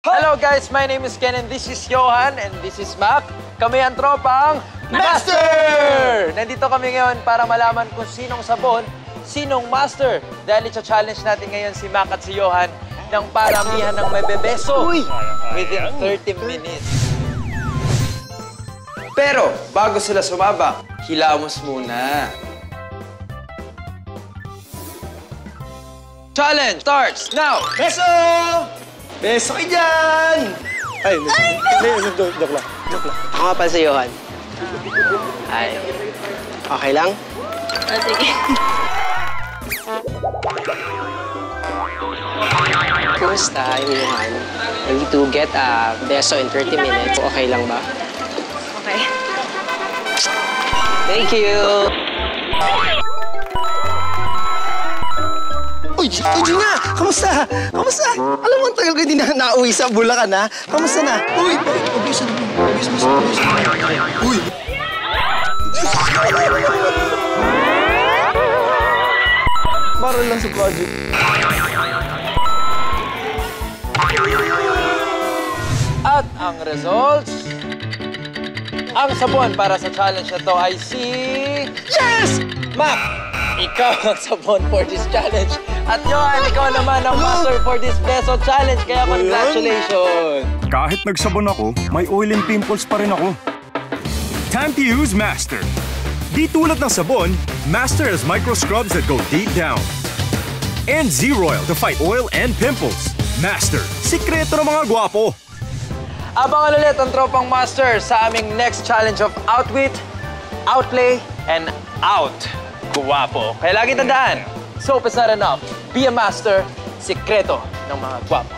Hello guys, my name is Ken and this is Johan and this is Mac. Kami ang tropang Master! Nandito kami ngayon para malaman kung sinong sabon, sinong Master. Dahil i-challenge natin ngayon si Mac at si Johan ng paramihan ng may bebeso within 30 minutes. Pero bago sila sumabak, hilamos muna. Challenge starts now! Beso! Beso kayo dyan! Ay, joke lang. Ako nga pala si Johan. Ay, okay lang? Sige. Kumusta, I'm Johan. I need to get a beso in 30 minutes. Okay lang ba? Okay. Thank you! Uy, Gina! Kamusta? Kamusta? Alam mo, ang tagal ko hindi na nauwi sa Bulacan, ha? Kamusta na? Uy! Obvious na naman. Obvious. Uy! Para lang sa project. At ang results, ang sabon para sa challenge na to ay si... Yes! Mac! Ikaw ang sabon for this challenge. At Johan, ikaw naman ang master for this Beso Challenge. Kaya congratulations! Kahit nagsabon ako, may oil and pimples pa rin ako. Time to use Master. Di tulad ng sabon, Master has micro scrubs that go deep down. And Z-Royal to fight oil and pimples. Master, sikreto ng mga gwapo. Abangan ulit ang tropang master sa aming next challenge of outwit, outplay, and out. Guwapo. Kaya lagi tandaan, soap is not enough. Be a master, sikreto ng mga gwapo.